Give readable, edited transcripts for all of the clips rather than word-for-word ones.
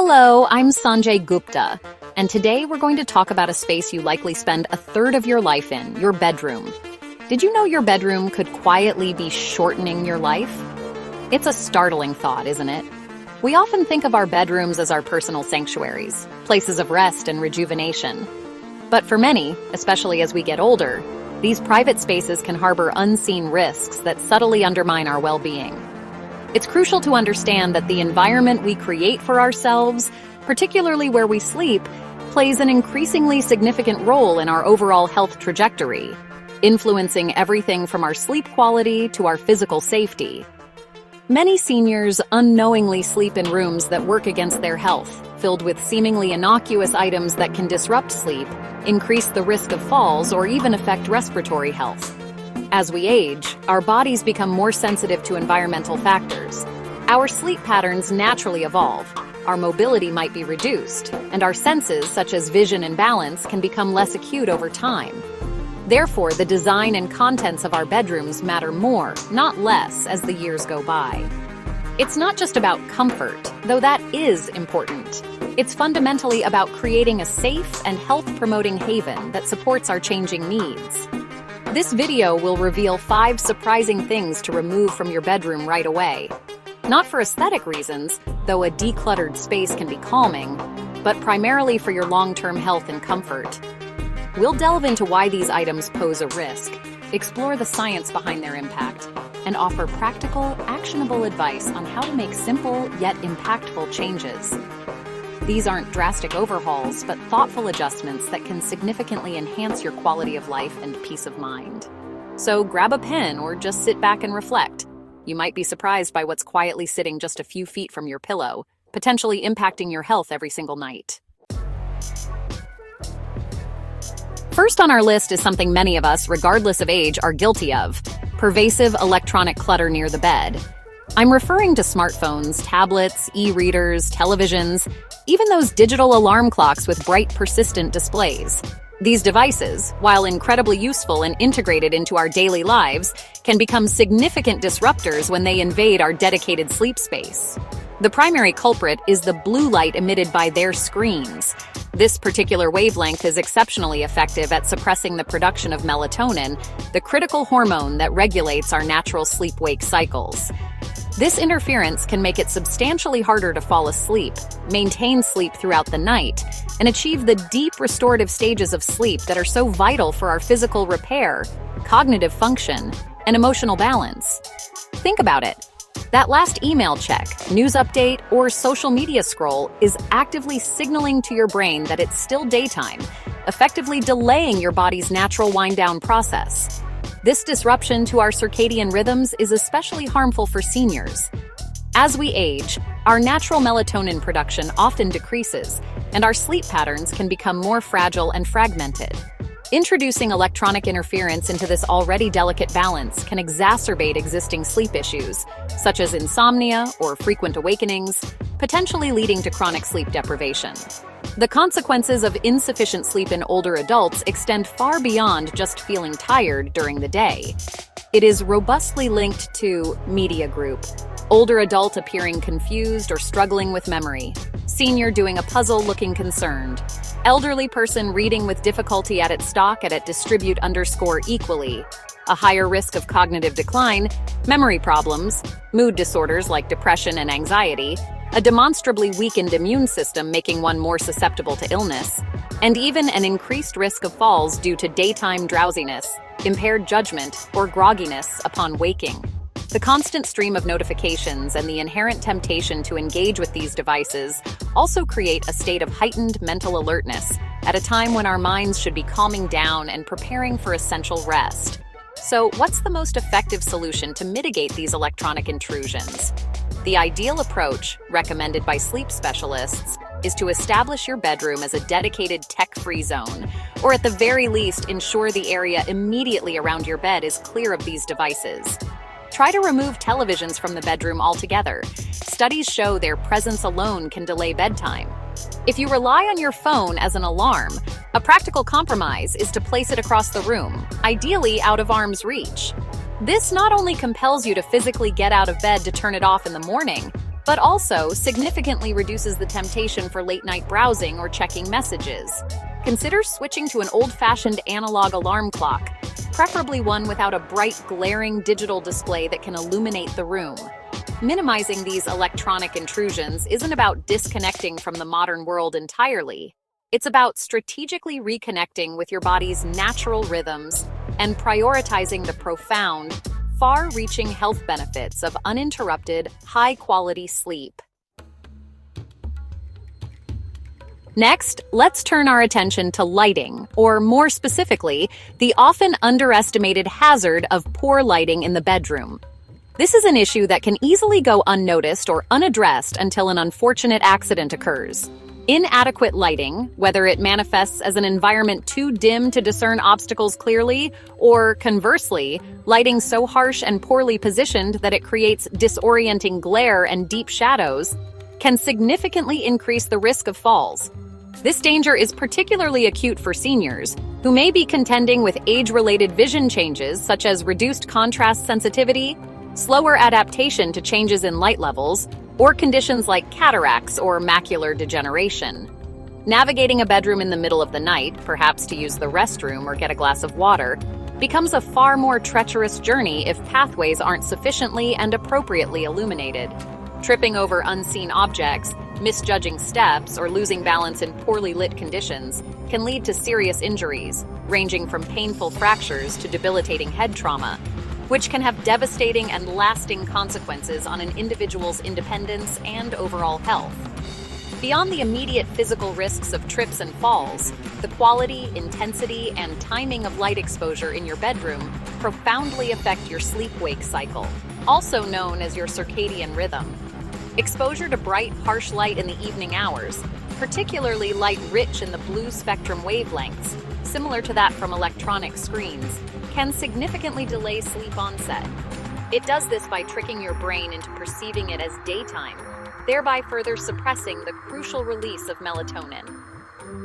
Hello, I'm Sanjay Gupta, and today we're going to talk about a space you likely spend a third of your life in, your bedroom. Did you know your bedroom could quietly be shortening your life? It's a startling thought, isn't it? We often think of our bedrooms as our personal sanctuaries, places of rest and rejuvenation. But for many, especially as we get older, these private spaces can harbor unseen risks that subtly undermine our well-being. It's crucial to understand that the environment we create for ourselves, particularly where we sleep, plays an increasingly significant role in our overall health trajectory, influencing everything from our sleep quality to our physical safety. Many seniors unknowingly sleep in rooms that work against their health, filled with seemingly innocuous items that can disrupt sleep, increase the risk of falls, or even affect respiratory health. As we age, our bodies become more sensitive to environmental factors. Our sleep patterns naturally evolve, our mobility might be reduced, and our senses, such as vision and balance, can become less acute over time. Therefore, the design and contents of our bedrooms matter more, not less, as the years go by. It's not just about comfort, though that is important. It's fundamentally about creating a safe and health-promoting haven that supports our changing needs. This video will reveal 5 surprising things to remove from your bedroom right away. Not for aesthetic reasons, though a decluttered space can be calming, but primarily for your long-term health and comfort. We'll delve into why these items pose a risk, explore the science behind their impact, and offer practical, actionable advice on how to make simple yet impactful changes. These aren't drastic overhauls, but thoughtful adjustments that can significantly enhance your quality of life and peace of mind. So grab a pen or just sit back and reflect. You might be surprised by what's quietly sitting just a few feet from your pillow, potentially impacting your health every single night. First on our list is something many of us, regardless of age, are guilty of: pervasive electronic clutter near the bed. I'm referring to smartphones, tablets, e-readers, televisions, even those digital alarm clocks with bright, persistent displays. These devices, while incredibly useful and integrated into our daily lives, can become significant disruptors when they invade our dedicated sleep space. The primary culprit is the blue light emitted by their screens. This particular wavelength is exceptionally effective at suppressing the production of melatonin, the critical hormone that regulates our natural sleep-wake cycles. This interference can make it substantially harder to fall asleep, maintain sleep throughout the night, and achieve the deep restorative stages of sleep that are so vital for our physical repair, cognitive function, and emotional balance. Think about it. That last email check, news update, or social media scroll is actively signaling to your brain that it's still daytime, effectively delaying your body's natural wind-down process. This disruption to our circadian rhythms is especially harmful for seniors. As we age, our natural melatonin production often decreases, and our sleep patterns can become more fragile and fragmented. Introducing electronic interference into this already delicate balance can exacerbate existing sleep issues, such as insomnia or frequent awakenings, potentially leading to chronic sleep deprivation. The consequences of insufficient sleep in older adults extend far beyond just feeling tired during the day. It is robustly linked to media group, older adult appearing confused or struggling with memory, senior doing a puzzle looking concerned, elderly person reading with difficulty at distribute_equally, a higher risk of cognitive decline, memory problems, mood disorders like depression and anxiety, a demonstrably weakened immune system making one more susceptible to illness, and even an increased risk of falls due to daytime drowsiness, impaired judgment, or grogginess upon waking. The constant stream of notifications and the inherent temptation to engage with these devices also create a state of heightened mental alertness at a time when our minds should be calming down and preparing for essential rest. So, what's the most effective solution to mitigate these electronic intrusions? The ideal approach, recommended by sleep specialists, is to establish your bedroom as a dedicated tech-free zone, or at the very least ensure the area immediately around your bed is clear of these devices. Try to remove televisions from the bedroom altogether. Studies show their presence alone can delay bedtime. If you rely on your phone as an alarm, a practical compromise is to place it across the room, ideally out of arm's reach. This not only compels you to physically get out of bed to turn it off in the morning, but also significantly reduces the temptation for late-night browsing or checking messages. Consider switching to an old-fashioned analog alarm clock, preferably one without a bright, glaring digital display that can illuminate the room. Minimizing these electronic intrusions isn't about disconnecting from the modern world entirely. It's about strategically reconnecting with your body's natural rhythms and prioritizing the profound, far-reaching health benefits of uninterrupted, high-quality sleep. Next, let's turn our attention to lighting, or more specifically, the often underestimated hazard of poor lighting in the bedroom. This is an issue that can easily go unnoticed or unaddressed until an unfortunate accident occurs. Inadequate lighting, whether it manifests as an environment too dim to discern obstacles clearly, or conversely, lighting so harsh and poorly positioned that it creates disorienting glare and deep shadows, can significantly increase the risk of falls. This danger is particularly acute for seniors, who may be contending with age-related vision changes such as reduced contrast sensitivity, slower adaptation to changes in light levels, or conditions like cataracts or macular degeneration. Navigating a bedroom in the middle of the night, perhaps to use the restroom or get a glass of water, becomes a far more treacherous journey if pathways aren't sufficiently and appropriately illuminated. Tripping over unseen objects, misjudging steps, or losing balance in poorly lit conditions can lead to serious injuries, ranging from painful fractures to debilitating head trauma, which can have devastating and lasting consequences on an individual's independence and overall health. Beyond the immediate physical risks of trips and falls, the quality, intensity, and timing of light exposure in your bedroom profoundly affect your sleep-wake cycle, also known as your circadian rhythm. Exposure to bright, harsh light in the evening hours, particularly light rich in the blue spectrum wavelengths, similar to that from electronic screens, can significantly delay sleep onset. It does this by tricking your brain into perceiving it as daytime, thereby further suppressing the crucial release of melatonin.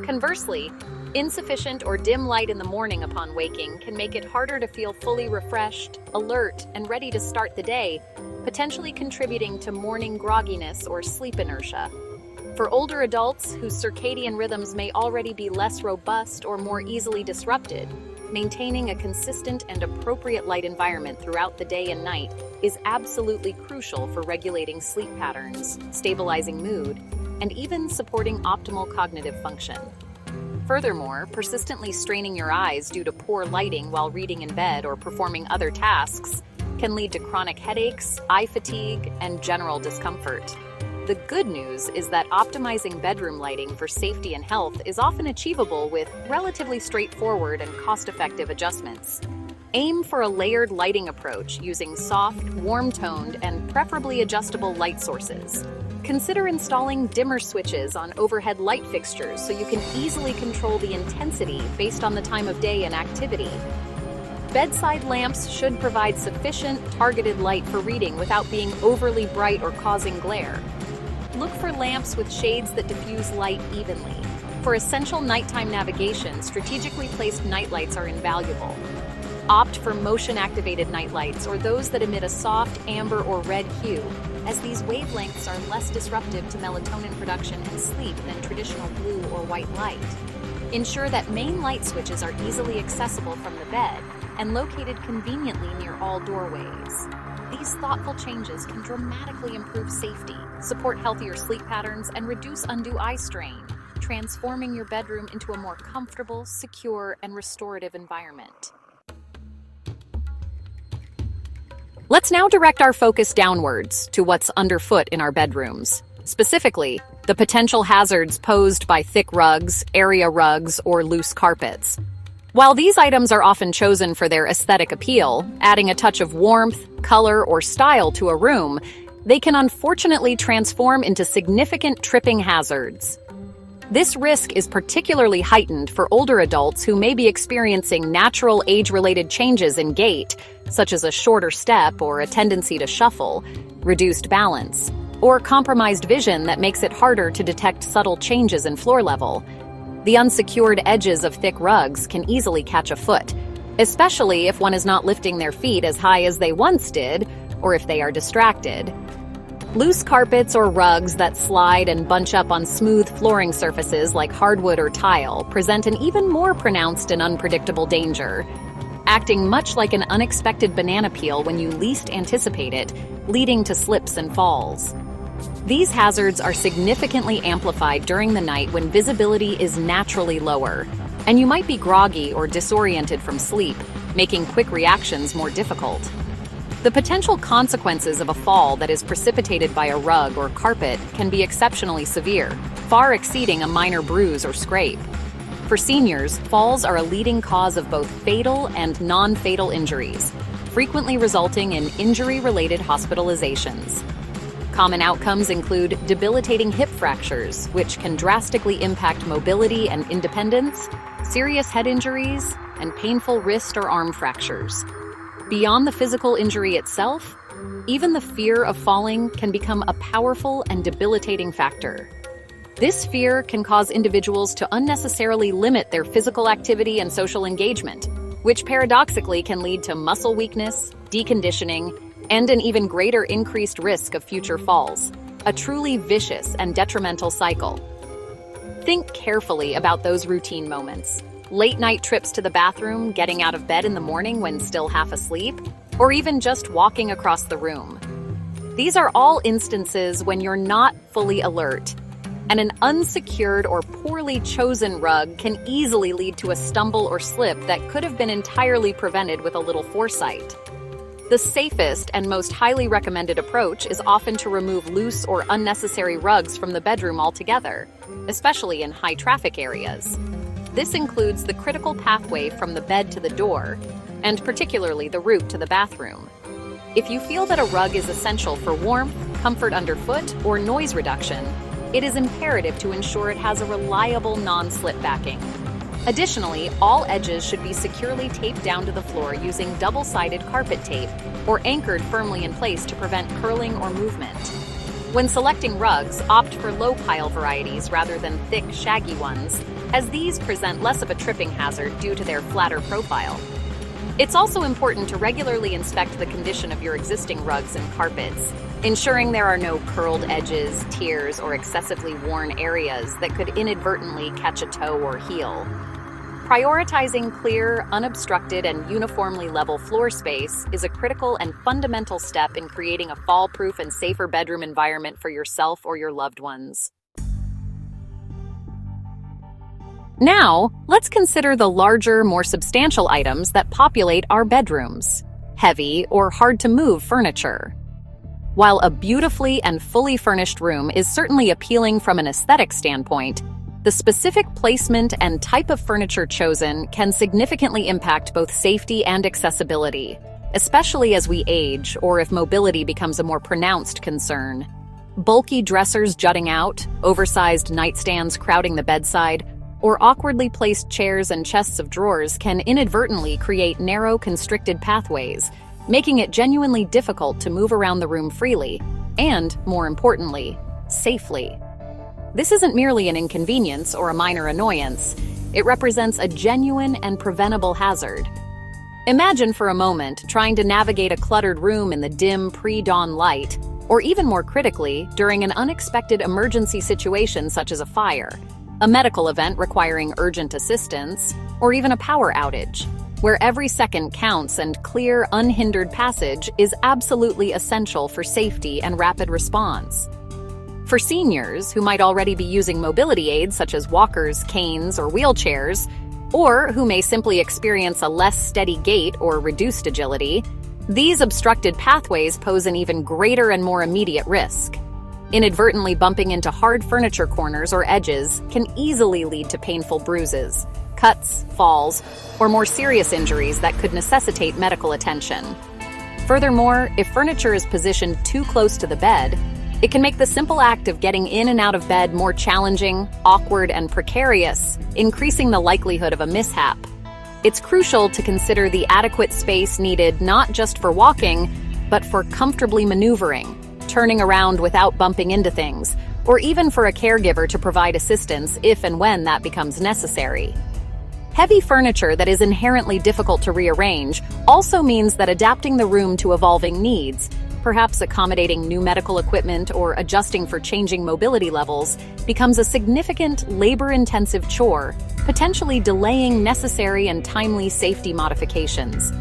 Conversely, insufficient or dim light in the morning upon waking can make it harder to feel fully refreshed, alert, and ready to start the day, potentially contributing to morning grogginess or sleep inertia. For older adults whose circadian rhythms may already be less robust or more easily disrupted, maintaining a consistent and appropriate light environment throughout the day and night is absolutely crucial for regulating sleep patterns, stabilizing mood, and even supporting optimal cognitive function. Furthermore, persistently straining your eyes due to poor lighting while reading in bed or performing other tasks can lead to chronic headaches, eye fatigue, and general discomfort. The good news is that optimizing bedroom lighting for safety and health is often achievable with relatively straightforward and cost-effective adjustments. Aim for a layered lighting approach using soft, warm-toned, and preferably adjustable light sources. Consider installing dimmer switches on overhead light fixtures so you can easily control the intensity based on the time of day and activity. Bedside lamps should provide sufficient, targeted light for reading without being overly bright or causing glare. Look for lamps with shades that diffuse light evenly. For essential nighttime navigation, strategically placed nightlights are invaluable. Opt for motion-activated nightlights or those that emit a soft amber or red hue, as these wavelengths are less disruptive to melatonin production and sleep than traditional blue or white light. Ensure that main light switches are easily accessible from the bed and located conveniently near all doorways. These thoughtful changes can dramatically improve safety, support healthier sleep patterns, and reduce undue eye strain, transforming your bedroom into a more comfortable, secure, and restorative environment. Let's now direct our focus downwards to what's underfoot in our bedrooms. Specifically, the potential hazards posed by thick rugs, area rugs, or loose carpets. While these items are often chosen for their aesthetic appeal, adding a touch of warmth, color, or style to a room, they can unfortunately transform into significant tripping hazards. This risk is particularly heightened for older adults who may be experiencing natural age-related changes in gait, such as a shorter step or a tendency to shuffle, reduced balance, or compromised vision that makes it harder to detect subtle changes in floor level. The unsecured edges of thick rugs can easily catch a foot, especially if one is not lifting their feet as high as they once did, or if they are distracted. Loose carpets or rugs that slide and bunch up on smooth flooring surfaces like hardwood or tile present an even more pronounced and unpredictable danger, acting much like an unexpected banana peel when you least anticipate it, leading to slips and falls. These hazards are significantly amplified during the night when visibility is naturally lower, and you might be groggy or disoriented from sleep, making quick reactions more difficult. The potential consequences of a fall that is precipitated by a rug or carpet can be exceptionally severe, far exceeding a minor bruise or scrape. For seniors, falls are a leading cause of both fatal and non-fatal injuries, frequently resulting in injury-related hospitalizations. Common outcomes include debilitating hip fractures, which can drastically impact mobility and independence, serious head injuries, and painful wrist or arm fractures. Beyond the physical injury itself, even the fear of falling can become a powerful and debilitating factor. This fear can cause individuals to unnecessarily limit their physical activity and social engagement, which paradoxically can lead to muscle weakness, deconditioning, and an even greater increased risk of future falls, a truly vicious and detrimental cycle. Think carefully about those routine moments. Late-night trips to the bathroom, getting out of bed in the morning when still half asleep, or even just walking across the room. These are all instances when you're not fully alert, and an unsecured or poorly chosen rug can easily lead to a stumble or slip that could have been entirely prevented with a little foresight. The safest and most highly recommended approach is often to remove loose or unnecessary rugs from the bedroom altogether, especially in high-traffic areas. This includes the critical pathway from the bed to the door, and particularly the route to the bathroom. If you feel that a rug is essential for warmth, comfort underfoot, or noise reduction, it is imperative to ensure it has a reliable non-slip backing. Additionally, all edges should be securely taped down to the floor using double-sided carpet tape or anchored firmly in place to prevent curling or movement. When selecting rugs, opt for low-pile varieties rather than thick, shaggy ones, as these present less of a tripping hazard due to their flatter profile. It's also important to regularly inspect the condition of your existing rugs and carpets, ensuring there are no curled edges, tears, or excessively worn areas that could inadvertently catch a toe or heel. Prioritizing clear, unobstructed, and uniformly level floor space is a critical and fundamental step in creating a fall-proof and safer bedroom environment for yourself or your loved ones. Now, let's consider the larger, more substantial items that populate our bedrooms: heavy or hard-to-move furniture. While a beautifully and fully furnished room is certainly appealing from an aesthetic standpoint, the specific placement and type of furniture chosen can significantly impact both safety and accessibility, especially as we age or if mobility becomes a more pronounced concern. Bulky dressers jutting out, oversized nightstands crowding the bedside, or awkwardly placed chairs and chests of drawers can inadvertently create narrow, constricted pathways, making it genuinely difficult to move around the room freely and, more importantly, safely. This isn't merely an inconvenience or a minor annoyance. It represents a genuine and preventable hazard. Imagine for a moment trying to navigate a cluttered room in the dim, pre-dawn light, or even more critically, during an unexpected emergency situation such as a fire, a medical event requiring urgent assistance, or even a power outage, where every second counts and clear, unhindered passage is absolutely essential for safety and rapid response. For seniors who might already be using mobility aids such as walkers, canes, or wheelchairs, or who may simply experience a less steady gait or reduced agility, these obstructed pathways pose an even greater and more immediate risk. Inadvertently bumping into hard furniture corners or edges can easily lead to painful bruises, cuts, falls, or more serious injuries that could necessitate medical attention. Furthermore, if furniture is positioned too close to the bed, it can make the simple act of getting in and out of bed more challenging, awkward, and precarious, increasing the likelihood of a mishap. It's crucial to consider the adequate space needed not just for walking, but for comfortably maneuvering, turning around without bumping into things, or even for a caregiver to provide assistance if and when that becomes necessary. Heavy furniture that is inherently difficult to rearrange also means that adapting the room to evolving needs, Perhaps accommodating new medical equipment or adjusting for changing mobility levels becomes a significant, labor-intensive chore, potentially delaying necessary and timely safety modifications.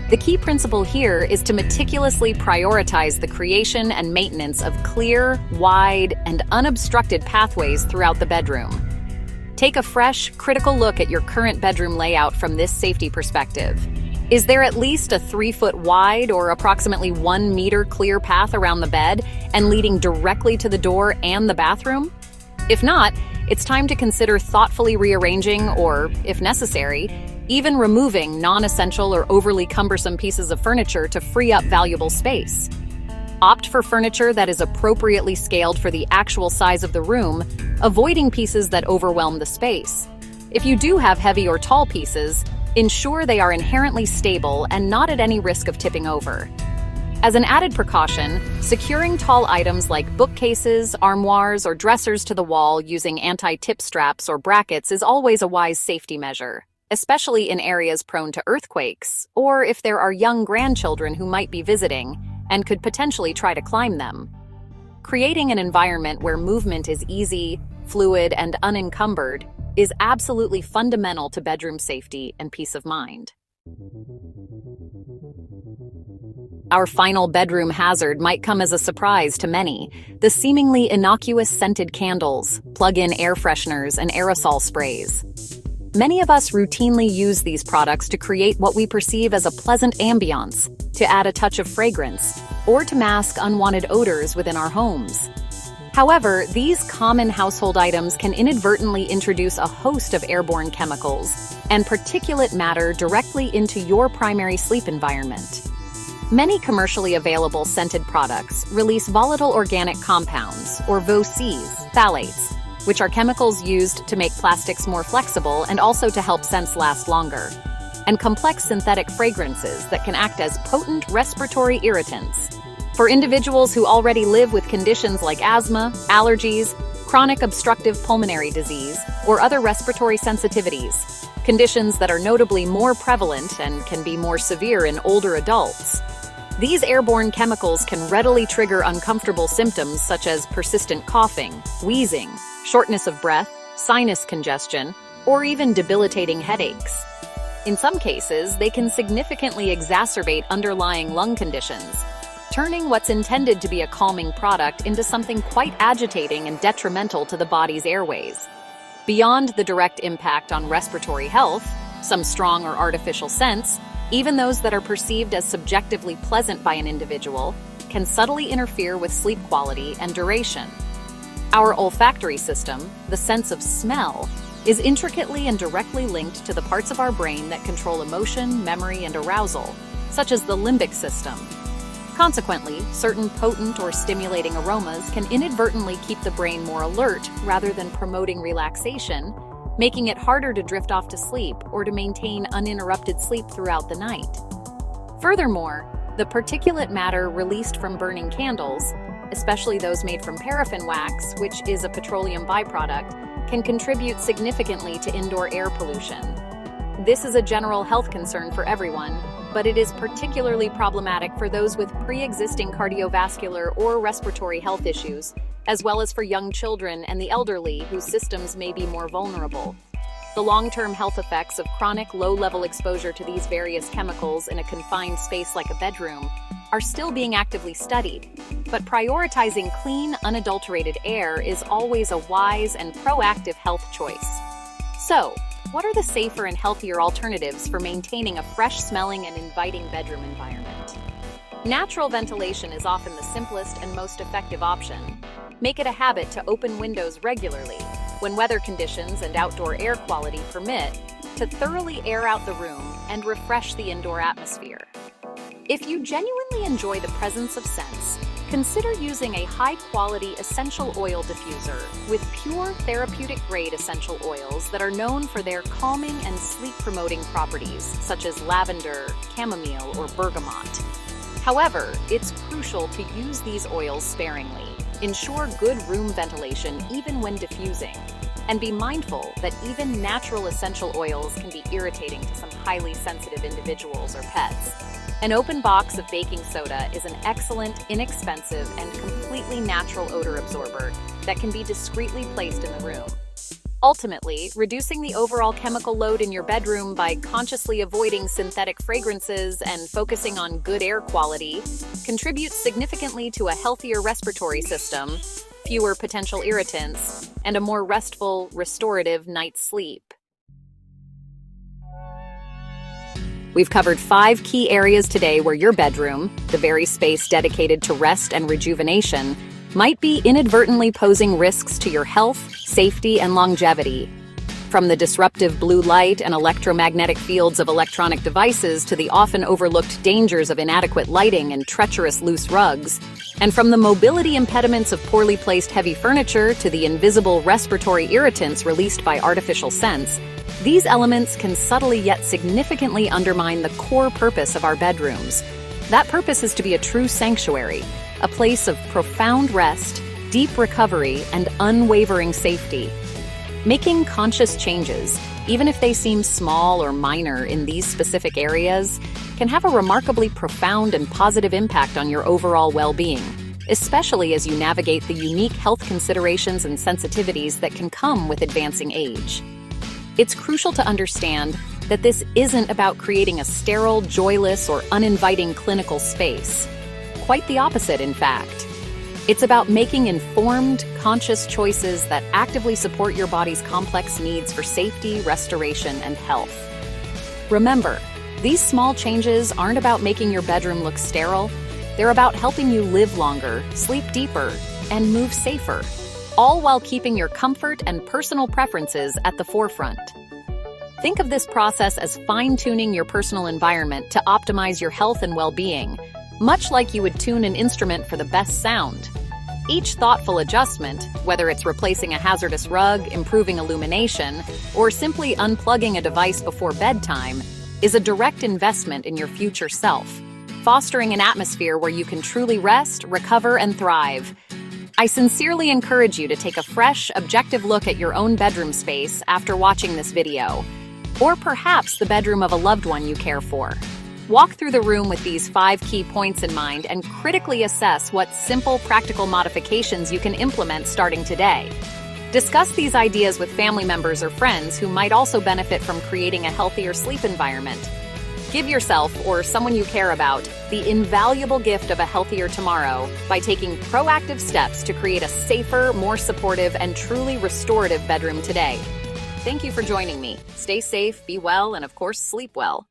The key principle here is to meticulously prioritize the creation and maintenance of clear, wide, and unobstructed pathways throughout the bedroom. Take a fresh, critical look at your current bedroom layout from this safety perspective. Is there at least a 3-foot wide or approximately 1 meter clear path around the bed and leading directly to the door and the bathroom? If not, it's time to consider thoughtfully rearranging or, if necessary, even removing non-essential or overly cumbersome pieces of furniture to free up valuable space. Opt for furniture that is appropriately scaled for the actual size of the room, avoiding pieces that overwhelm the space. If you do have heavy or tall pieces, ensure they are inherently stable and not at any risk of tipping over. As an added precaution, securing tall items like bookcases, armoires, or dressers to the wall using anti-tip straps or brackets is always a wise safety measure, especially in areas prone to earthquakes, or if there are young grandchildren who might be visiting and could potentially try to climb them. Creating an environment where movement is easy, fluid, and unencumbered is absolutely fundamental to bedroom safety and peace of mind. Our final bedroom hazard might come as a surprise to many: the seemingly innocuous scented candles, plug-in air fresheners, and aerosol sprays. Many of us routinely use these products to create what we perceive as a pleasant ambiance, to add a touch of fragrance, or to mask unwanted odors within our homes. However, these common household items can inadvertently introduce a host of airborne chemicals and particulate matter directly into your primary sleep environment. Many commercially available scented products release volatile organic compounds, or VOCs, phthalates, which are chemicals used to make plastics more flexible and also to help scents last longer, and complex synthetic fragrances that can act as potent respiratory irritants. For individuals who already live with conditions like asthma, allergies, chronic obstructive pulmonary disease, or other respiratory sensitivities, conditions that are notably more prevalent and can be more severe in older adults, these airborne chemicals can readily trigger uncomfortable symptoms such as persistent coughing, wheezing, shortness of breath, sinus congestion, or even debilitating headaches. In some cases, they can significantly exacerbate underlying lung conditions, turning what's intended to be a calming product into something quite agitating and detrimental to the body's airways. Beyond the direct impact on respiratory health, some strong or artificial scents, even those that are perceived as subjectively pleasant by an individual, can subtly interfere with sleep quality and duration. Our olfactory system, the sense of smell, is intricately and directly linked to the parts of our brain that control emotion, memory, and arousal, such as the limbic system. Consequently, certain potent or stimulating aromas can inadvertently keep the brain more alert rather than promoting relaxation, making it harder to drift off to sleep or to maintain uninterrupted sleep throughout the night. Furthermore, the particulate matter released from burning candles, especially those made from paraffin wax, which is a petroleum byproduct, can contribute significantly to indoor air pollution. This is a general health concern for everyone, but it is particularly problematic for those with pre-existing cardiovascular or respiratory health issues, as well as for young children and the elderly whose systems may be more vulnerable. The long-term health effects of chronic low-level exposure to these various chemicals in a confined space like a bedroom are still being actively studied, but prioritizing clean, unadulterated air is always a wise and proactive health choice. So, what are the safer and healthier alternatives for maintaining a fresh-smelling and inviting bedroom environment? Natural ventilation is often the simplest and most effective option. Make it a habit to open windows regularly, when weather conditions and outdoor air quality permit, to thoroughly air out the room and refresh the indoor atmosphere. If you genuinely enjoy the presence of scents, consider using a high-quality essential oil diffuser with pure therapeutic-grade essential oils that are known for their calming and sleep-promoting properties, such as lavender, chamomile, or bergamot. However, it's crucial to use these oils sparingly. Ensure good room ventilation even when diffusing, and be mindful that even natural essential oils can be irritating to some highly sensitive individuals or pets. An open box of baking soda is an excellent, inexpensive, and completely natural odor absorber that can be discreetly placed in the room. Ultimately, reducing the overall chemical load in your bedroom by consciously avoiding synthetic fragrances and focusing on good air quality contributes significantly to a healthier respiratory system, fewer potential irritants, and a more restful, restorative night's sleep. We've covered 5 key areas today where your bedroom, the very space dedicated to rest and rejuvenation, might be inadvertently posing risks to your health, safety, and longevity. From the disruptive blue light and electromagnetic fields of electronic devices to the often overlooked dangers of inadequate lighting and treacherous loose rugs, and from the mobility impediments of poorly placed heavy furniture to the invisible respiratory irritants released by artificial scents, these elements can subtly yet significantly undermine the core purpose of our bedrooms. That purpose is to be a true sanctuary, a place of profound rest, deep recovery, and unwavering safety. Making conscious changes, even if they seem small or minor in these specific areas, can have a remarkably profound and positive impact on your overall well-being, especially as you navigate the unique health considerations and sensitivities that can come with advancing age. It's crucial to understand that this isn't about creating a sterile, joyless, or uninviting clinical space. Quite the opposite, in fact. It's about making informed, conscious choices that actively support your body's complex needs for safety, restoration, and health. Remember, these small changes aren't about making your bedroom look sterile. They're about helping you live longer, sleep deeper, and move safer, all while keeping your comfort and personal preferences at the forefront. Think of this process as fine-tuning your personal environment to optimize your health and well-being, much like you would tune an instrument for the best sound. Each thoughtful adjustment, whether it's replacing a hazardous rug, improving illumination, or simply unplugging a device before bedtime, is a direct investment in your future self, fostering an atmosphere where you can truly rest, recover, and thrive. I sincerely encourage you to take a fresh, objective look at your own bedroom space after watching this video, or perhaps the bedroom of a loved one you care for. Walk through the room with these 5 key points in mind and critically assess what simple, practical modifications you can implement starting today. Discuss these ideas with family members or friends who might also benefit from creating a healthier sleep environment. Give yourself, or someone you care about, the invaluable gift of a healthier tomorrow by taking proactive steps to create a safer, more supportive, and truly restorative bedroom today. Thank you for joining me. Stay safe, be well, and of course, sleep well.